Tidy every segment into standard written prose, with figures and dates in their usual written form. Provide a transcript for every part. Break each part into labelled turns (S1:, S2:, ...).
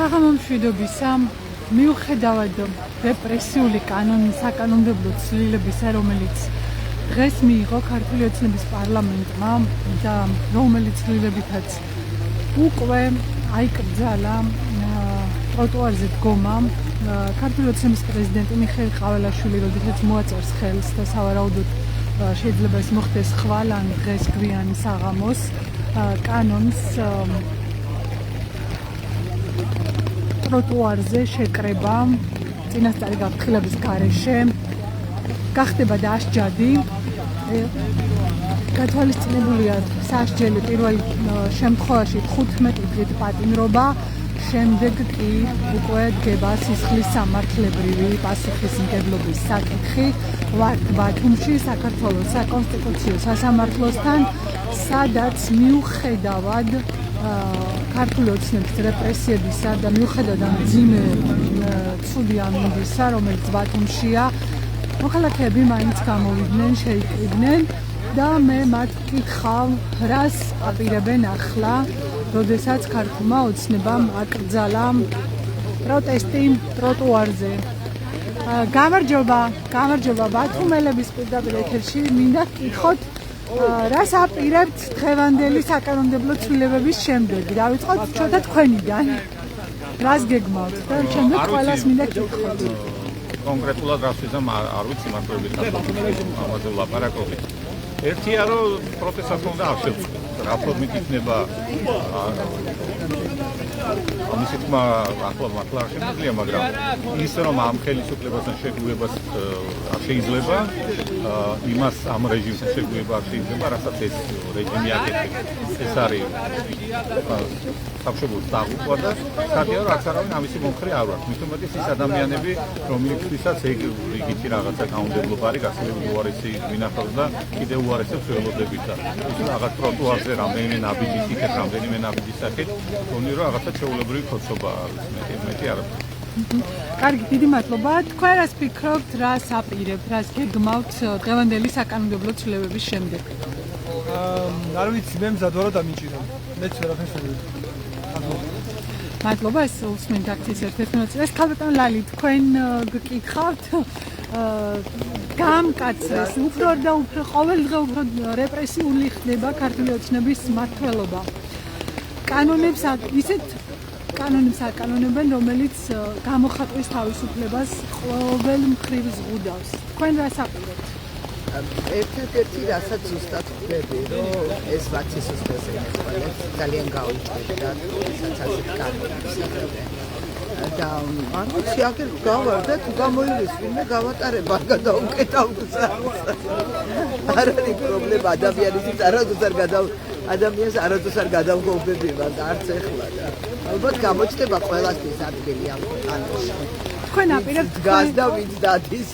S1: საღამო მშვიდობისა, მიუხედავად რეპრესიული საკანონმდებლო ცვლილებისა, რომელიც დღეს მიიღო ქართული ოცნების პარლამენტმა და რომელიც ცვლილებითაც უკვე აიკრძალა ტროტუარზე დგომა, ქართული ოცნების პრეზიდენტი მიხეილ ყაველაშვილი, როდესაც მოაწერს ხელს და სავარაუდოდ შეიძლება ეს მოხდეს ხვალ ან დღეს გვიანი საღამოს კანონს ტროტუარზე შეკრება წინასწარი გაფრთხილების გარეშე გახდება დასჯადი. გათვალისწინებულია სასჯელი პირველ შემთხვევაში 15 დღით პატიმრობა, შემდეგ კი უკვე დგება სისხლის სამართლებრივი პასუხისმგებლობის საკითხი. ვართ ბათუმში, საქართველოს საკონსტიტუციო სასამართლოსთან, სადაც მიუხედავად ქართული ოცნების რეპრესიებისა და მიუხედავად ამ მძიმე ცუდი ამინდისა, რომელიც ბათუმშია, მოქალაქეები მაინც გამოვიდნენ, შეიკრიბნენ და მე მათ ვკითხავ, რას აპირებენ ახლა, როდესაც ქართულმა ოცნებამ აკრძალა პროტესტი ტროტუარზე. გამარჯობა ბათუმელების პირდაპირ ეთერში, მინდა ვკითხოთ, რას აპირებთ დღევანდელი საკანონმდებლო ცვლილებების შემდეგ? დავიწყოთ ცოტა თქვენიდან. რას გეგმავთ და შემდეგ ყველას მინდა ვკითხოთ.
S2: კონკრეტულად რას ვიზამ არ ვიცი მართლებით ამაზე ვლაპარაკობთ. ერთია რომ პროტესტს უნდა აღშევწყოთ. რა ფორმით იქნება ამისი თქმა ახლა არ შემიძლია, მაგრამ ის რომ ამ ხელისუფლებასთან შეგვიებას არ შეიძლება, იმას ამ რეჟიმთან შეგვიება არ შეიძლება, რასაც ეს რეჟიმი აკეთებს. ეს არის სამშობლოს დაღუპვა და სადია რაც არავინ ამისი მომხრე არ ვარ. მით უმეტეს ის ადამიანები, რომლებთვისაც ეგ რიგითი რაღაცა გაუნდებლობა არის გასაგები უარესი ვინახავს და კიდევ უარესებს ველოდებითა. ის რაღაც ტროტუარზე რამდენიმე ნაბიჯის იქეთ, რამდენიმე ნაბიჯის აქეთ, თქონი რომ რაღაცა ჩეულებრივი ხოცობა არის, მეტი არა.
S1: კარგი, დიდი მადლობა. თქვენ რას ფიქრობთ, რას აპირებთ, რას გეგმავთ დღევანდელი საკანონმდებლო ცვლილებების შემდეგ?
S3: არ ვიცი, მე მზადვარო დამიჭირო. მეც ვერაფერს ვერ ვიცი.
S1: მადლობა, ეს უსმენთ აქციის ერთ-ერთი მონაწილეს. ქალბატონ ლალი, თქვენ გკითხავთ გამკაცრეს, უფრო და უფრო ყოველდღე უფრო რეპრესიული ხდება ქართული ოცნების მმართველობა. კანონებს აკანონებენ, რომელიც გამოხატვის თავისუფლებას ყოველ მხრივ ზღუდავს. თქვენ რას აპირებთ?
S4: ერთადერთი რასაც ზუსტად ხვდები, რომ ეს ვაცისუსტეს ეხმარებს ძალიან გაუჭირდა, რასაც ასეთ კანონებს აკეთებენ. და არ ვიცი, აგერ გავარდა, თუ გამოირისვინე, გავატარებ, არ გადაუკეთავ გზას. არ არის პრობლემა, ადამიანს არასდროს არ გადავგობებია და არც ეხლა და ალბათ გამოჩნდება ყველასთვის ადგილი ამ კანონში.
S1: თქვენ აპირებთ
S4: დგას და ვინც დადის.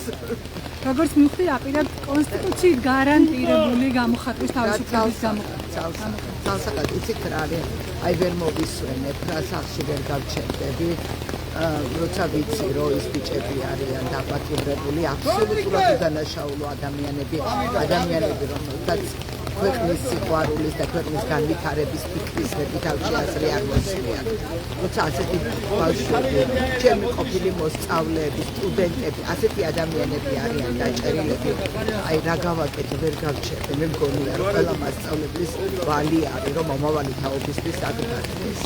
S1: როგორც მივხვდი, აპირებთ კონსტიტუციით გარანტირებული გამოხატვის თავისუფლების გამოყენება.
S4: თალსაკად იცით რა არის? აი ვერ მოვისვენებ, რა სახში ვერ გავჩერდები. როცა ვიცი, რომ ის ბიჭები არიან დაპატიმრებული, აბსოლუტურად უდანაშაულო ადამიანები, რომელთაც ქვეყნის სიყვარულის და ქვეყნის განვითარების ფიქრისები თავში აზრი არ მოსწიათ. როცა ასეთი ბავშვები, ჩემი ყოფილი მოსწავლეები, სტუდენტები, ასეთი ადამიანები არიან დაჭერილები, აი რა გავაკეთე, ვერ გავჩერდე. მე მგონია, რომ ყველა მასწავლებლის ვალი არის, რომ მომავალი თაობისთვის აგდარდეს.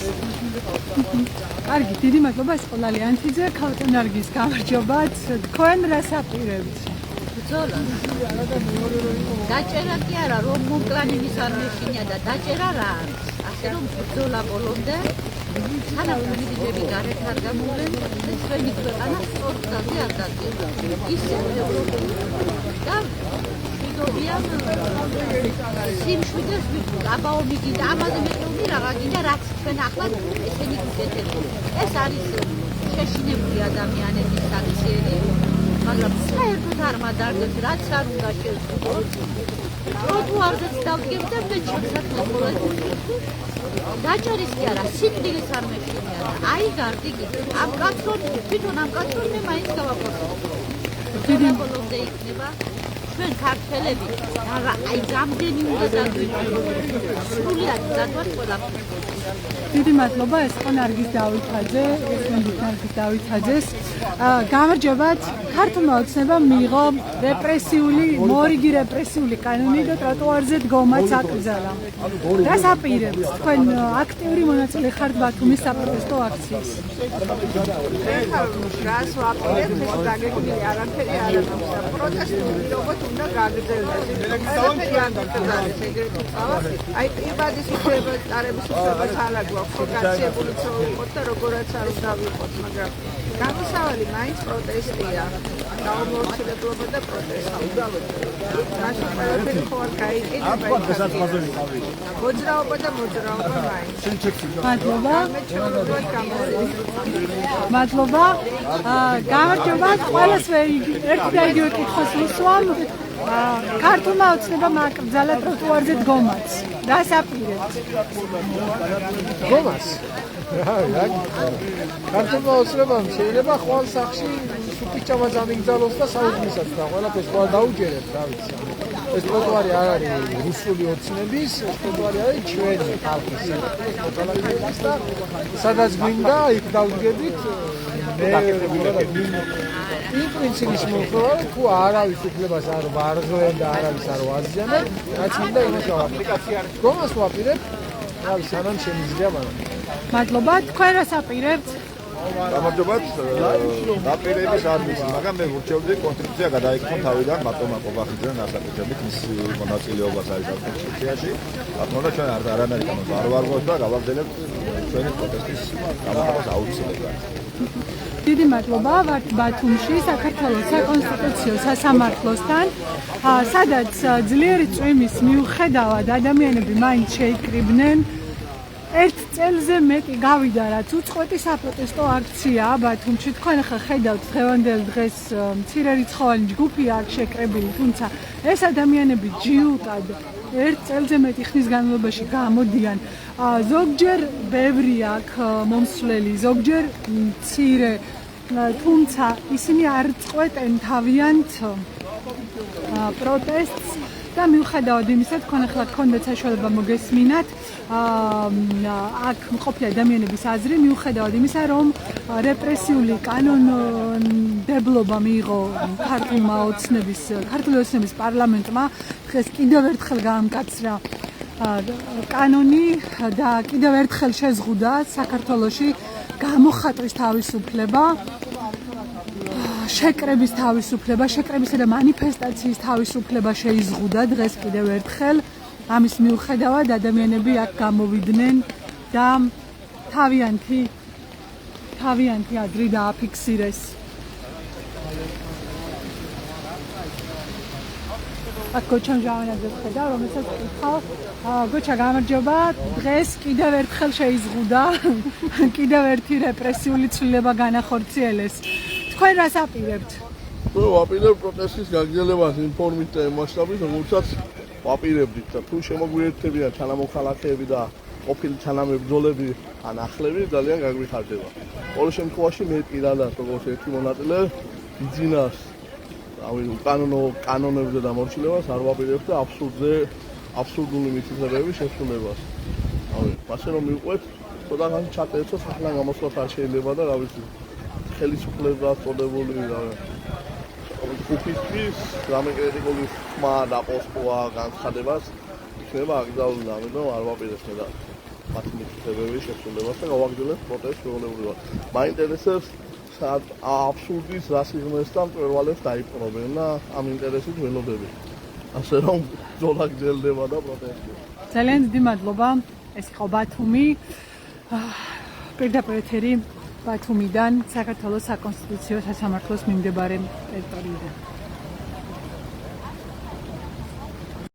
S1: კარგი, დიდი მადლობა, ეს ყოლა ლიანთიძე, ქალბატონ ნარგიზ, გამარჯობათ. თქვენ რას აპირებთ?
S5: ბრძოლა. დაჭერა კი არა, რომ მომკლანინის არ მეშინია და დაჭერა რა არის? ასე რომ ბრძოლა ბოლომდე სანამ მიზიდები გარეთ არ გამოვლენ და ჩვენი ქვეყანა სწორ გზაზე არ დადგება. ისე და მშვიდობიან სიმშვიდეს ვიქნით, აბაო მიგინდა, ამაზე მეტყობი რაღა გინდა, რაც ჩვენ ახლა ესენი გითეთები. ეს არის შეშინებული ადამიანების აქციები. მაგრამ საერთოდ არ მადარდებს, რაც არ უნდა შევწყვეტ. ტროტუარზეც დავდგებ და მე ჩასათვალოთ. დაჭერის კი არა, სიკვდილის არ მეშინია და აი გარდი გიწევ. ამ კაცόν, თვითონ ამ კაცόν მე მაინც გავაფორტო. დიდი ბოლომდე იქნება ჩვენ ქართველები, აი გამდენი უნდა დაგვიწყოთ. სრულიად დადვართ ყველაფერს.
S1: დიდი მადლობა, ეს იყო ნარგიზ დავითაძე, ესმენდით ნარგიზ დავითაძეს. გამარჯობათ, ქართულმა ოცნებამ მიიღო მორიგი რეპრესიული კანონი და ტროტუარზე დგომაც აკრძალა. რას აპირებთ? თქვენ აქტიური მონაწილე ხართ ბათუმის საპროტესტო აქციის.
S6: რას ვაპირებთ? ეს დაგეგმილი არაფერი არ არის. პროტესტული როგორც უნდა გაგრძელდეს. ყველაფერი არ გაგრძელდეს ეგრეთ წავა. აი პირადი უფლებების დარების უფლებას არ გვაქვს გაცილებული ცხოველიყოთ და როგორაც არ უნდა ვიყოთ, მაგრამ გამოსავალი მაინც პროტესტია. გაუმორჩილებლობა და პროტესტი. მაშინ ყველაფერი ხო არ გაიყიდება. მოძრაობა და მოძრაობა მაინც.
S1: მადლობა.
S6: გამარჯობა.
S1: მადლობა. გამარჯობათ, ყველას ერთი და იგივე კითხვას ვუსვამ. ქართულმა ოცნებამ აკრძალა ტროტუარზე დგომაც. რას აპირებთ?
S3: გომას. ქართულმა ოცნებამ შეიძლება ხვალ სახში სუპიჭამაც ამიგზავნოს და საუბრისას და ყველაფერს ყველა დაუჯერებთ, რა ვიცი. ეს ტროტუარი არ არის რუსული ოცნების, ეს ტროტუარი არის ჩვენი ხალხის. და სადაც გვინდა, იქ დავდგებით. იმ პრინციპის მოხდა, თუ არავის უფლებას არ ვარღვენ და არავის არ ვაზიანებ, რაც მინდა იმას ვაპლიკაცია არის. გომას ვაპირებ, რა ვიცი, სანამ შემიძლია მაგრამ.
S1: მადლობა, თქვენ რას აპირებთ?
S7: გამარჯობათ, დაპირების არ ვიცი, მაგრამ მე ვურჩევდი კონსტიტუცია გადაიქცონ თავიდან ბატონმა ყობახიძემ ასაკუთრებით მის მონაწილეობას არის ამ კონსტიტუციაში. ბატონო ჩვენ არანაირი კანონს არ ვარღვევთ და გავაგრძელებთ ჩვენი პროტესტის გამოხატვას აუცილებლად.
S1: დიდი მადლობა, ვართ ბათუმში, საქართველოს საკონსტიტუციო სასამართლოსთან, სადაც ძლიერი წვიმის მიუხედავად ადამიანები მაინც შეიკრიბნენ. ერთ წელზე მეტი გავიდა, რაც უწყვეტი საპროტესტო აქცია ბათუმში. თქვენ ახლა ხედავთ დღევანდელ დღეს მცირერიცხოვანი ჯგუფია აქ შეკრებილი, თუმცა ეს ადამიანები ჯიუტად ერთ წელზე მეტი ხნის განმავლობაში გამოდიან. ზოგჯერ ბევრი აქ მომსვლელი, ზოგჯერ მცირე, თუმცა ისინი არ წყვეტენ თავიანთ პროტესტს და მიუხედავად იმისა, თქვენ ახლა გქონდეთ საშუალება მოგესმინათ აქ მყოფი ადამიანების აზრი, მიუხედავად იმისა, რომ რეპრესიული კანონმდებლობა მიიღო ქართული ოცნების პარლამენტმა, დღეს კიდევ ერთხელ გაამკაცრა კანონი და კიდევ ერთხელ შეზღუდა საქართველოში გამოხატვის თავისუფლება, შეკრების თავისუფლება, შეკრებისა და მანიფესტაციის თავისუფლება შეიზღუდა დღეს კიდევ ერთხელ. ამის მიუხედავად ადამიანები აქ გამოვიდნენ და თავიანთი აზრი დააფიქსირეს. აქ გოჩა ჟავანაძე ხედავ, რომელსაც კითხავ, გოჩა გამარჯობა, დღეს კიდევ ერთხელ შეიზღუდა, კიდევ ერთი რეპრესიული ცვლილება განახორციელეს. თქვენ რას აპირებთ?
S8: ვაპირებ პროტესტის გაგრძელებას იმ ფორმით და მასშტაბით, რომელსაც ვაპირებდით და თუ შემოგვიერთდებიან თანამოქალაქეები და ყოფილი თანამებრძოლები ან ახლები, ძალიან გაგვიხარდება. ყოველ შემთხვევაში მე პირადად როგორც ერთი მონაწილე იძინას კანონებზე დამორჩილებას არ ვაპირებ და აბსურდული მითითებების შესრულებას. ასე რომ მივყვეთ, ცოტაღანი ჩაწერცოთ, ახლა გამოსვლათ არ შეიძლება და რა ვიცი, ხელისუფლება წოდებული ჯგუფისთვის რამე კრიტიკული ხმა და პოსტვა განცხადებას იქნება აკრძალული, ამიტომ არ ვაპირებ და მათი მითითებების შესრულებას და გავაგრძელებთ პროტესტს შეულებრივად. მაინტერესებს აბსურდის რასიზმს და მწვერვალებს დაიპყრობენ და ამ ინტერესით ველოდები. ასე რომ ბრძოლა გრძელდება და პროტესტი.
S1: ძალიან დიდი მადლობა. ეს იყო ბათუმი. პირდაპირ ეთერი ბათუმიდან საქართველოს საკონსტიტუციო სასამართლოს მიმდებარე ტერიტორიიდან.